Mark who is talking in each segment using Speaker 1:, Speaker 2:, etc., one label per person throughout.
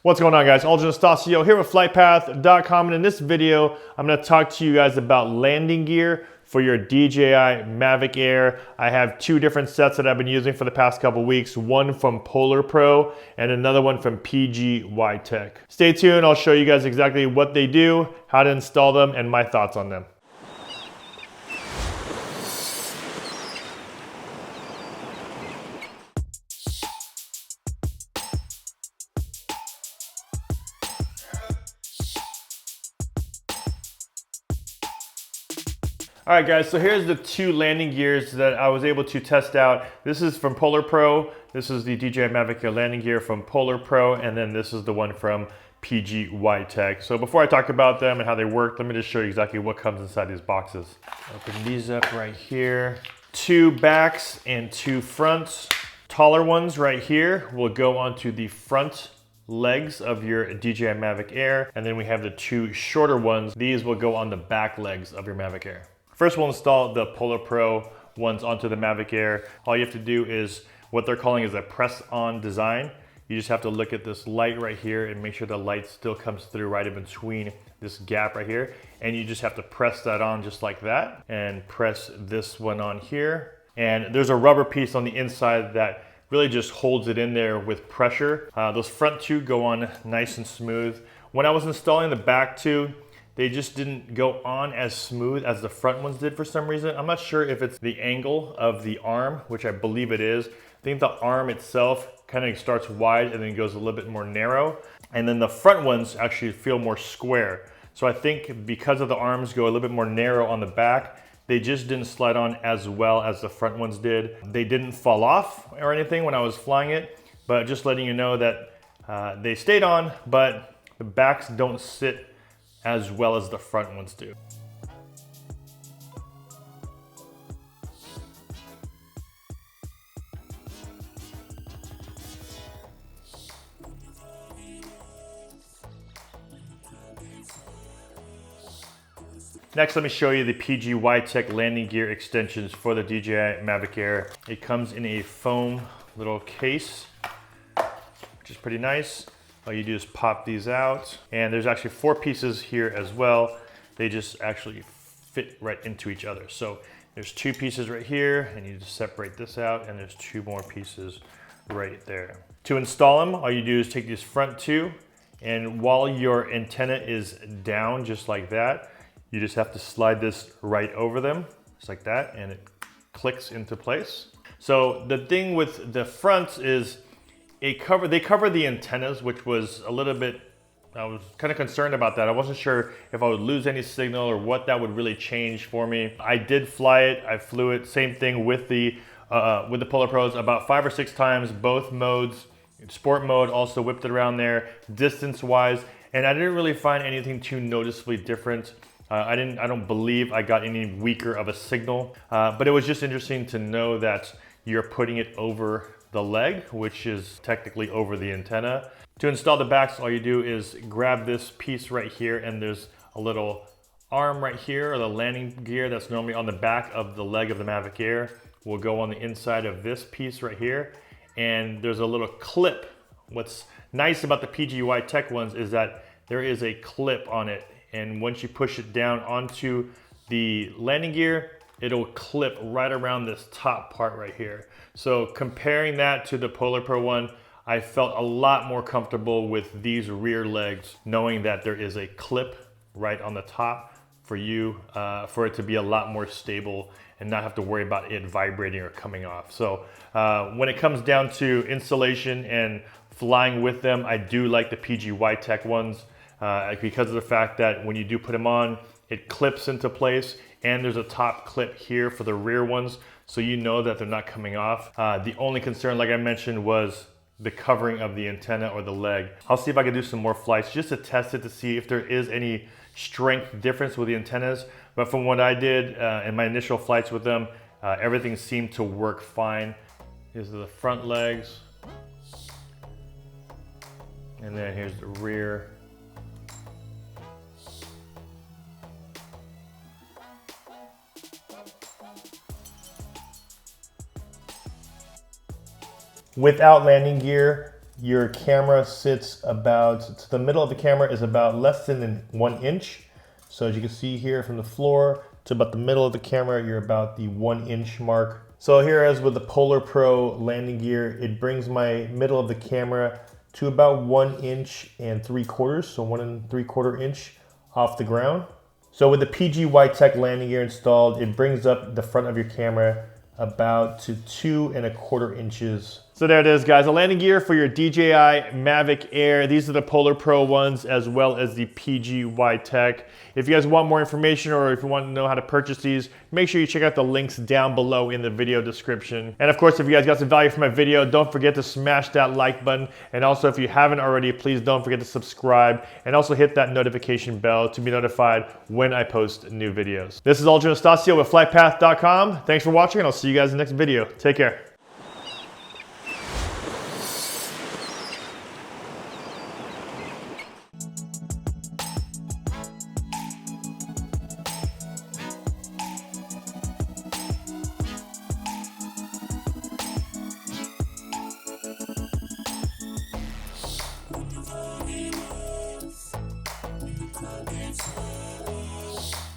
Speaker 1: What's going on, guys? Aldrin Estacio here with FlytPath.com, and in this video I'm going to talk to you guys about landing gear for your DJI Mavic Air. I have two different sets that I've been using for the past couple weeks, one from PolarPro and another one from PGYtech. Stay tuned, I'll show you guys exactly what they do, how to install them, and my thoughts on them. All right, guys, so here's the two landing gears that I was able to test out. This is from PolarPro. This is the DJI Mavic Air landing gear from PolarPro, and then this is the one from PGYtech. So before I talk about them and how they work, let me just show you exactly what comes inside these boxes. Open these up right here. Two backs and two fronts. Taller ones right here will go onto the front legs of your DJI Mavic Air, and then we have the two shorter ones. These will go on the back legs of your Mavic Air. First, we'll install the PolarPro ones onto the Mavic Air. All you have to do is what they're calling is a press-on design. You just have to look at this light right here and make sure the light still comes through right in between this gap right here. And you just have to press that on just like that and press this one on here. And there's a rubber piece on the inside that really just holds it in there with pressure. Those front two go on nice and smooth. When I was installing the back two, they just didn't go on as smooth as the front ones did for some reason. I'm not sure if it's the angle of the arm, which I believe it is. I think the arm itself kind of starts wide and then goes a little bit more narrow. And then the front ones actually feel more square. So I think because of the arms go a little bit more narrow on the back, they just didn't slide on as well as the front ones did. They didn't fall off or anything when I was flying it, but just letting you know that they stayed on, but the backs don't sit as well as the front ones do. Next, let me show you the PGYtech landing gear extensions for the DJI Mavic Air. It comes in a foam little case, which is pretty nice. All you do is pop these out, and there's actually 4 pieces here as well. They just actually fit right into each other. So there's 2 pieces right here, and you just separate this out, and there's 2 more pieces right there. To install them, all you do is take these front 2, and while your antenna is down just like that, you just have to slide this right over them, just like that, and it clicks into place. So the thing with the fronts is they cover the antennas, which was a little bit, I was kind of concerned about that. I wasn't sure if I would lose any signal or what that would really change for me. I did fly it, I flew it, same thing with the PolarPros about 5 or 6 times, both modes. Sport mode also whipped it around there, distance-wise, and I didn't really find anything too noticeably different. I don't believe I got any weaker of a signal, but it was just interesting to know that you're putting it over the leg, which is technically over the antenna. To install the backs, all you do is grab this piece right here, and there's a little arm right here, or the landing gear that's normally on the back of the leg of the Mavic Air will go on the inside of this piece right here, and there's a little clip. What's nice about the PGYtech ones is that there is a clip on it, and once you push it down onto the landing gear, it'll clip right around this top part right here. So comparing that to the PolarPro one, I felt a lot more comfortable with these rear legs, knowing that there is a clip right on the top for you, for it to be a lot more stable and not have to worry about it vibrating or coming off. So when it comes down to installation and flying with them, I do like the PGYtech ones because of the fact that when you do put them on, it clips into place, and there's a top clip here for the rear ones, so you know that they're not coming off. The only concern, like I mentioned, was the covering of the antenna or the leg. I'll see if I can do some more flights just to test it to see if there is any strength difference with the antennas. But from what I did in my initial flights with them, everything seemed to work fine. These are the front legs. And then here's the rear. Without landing gear, your camera sits about, to the middle of the camera is about less than 1 inch. So as you can see here from the floor to about the middle of the camera, you're about the 1 inch mark. So here, as with the PolarPro landing gear, it brings my middle of the camera to about 1 3/4 inches, so 1 3/4 inch off the ground. So with the PGYtech landing gear installed, it brings up the front of your camera about to 2 1/4 inches. So there it is, guys, a landing gear for your DJI Mavic Air. These are the PolarPro ones as well as the PGYtech. If you guys want more information or if you want to know how to purchase these, make sure you check out the links down below in the video description. And of course, if you guys got some value from my video, don't forget to smash that like button. And also, if you haven't already, please don't forget to subscribe and also hit that notification bell to be notified when I post new videos. This is Aldrin Estacio with FlytPath.com. Thanks for watching, and I'll see you guys in the next video. Take care.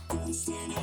Speaker 2: Understand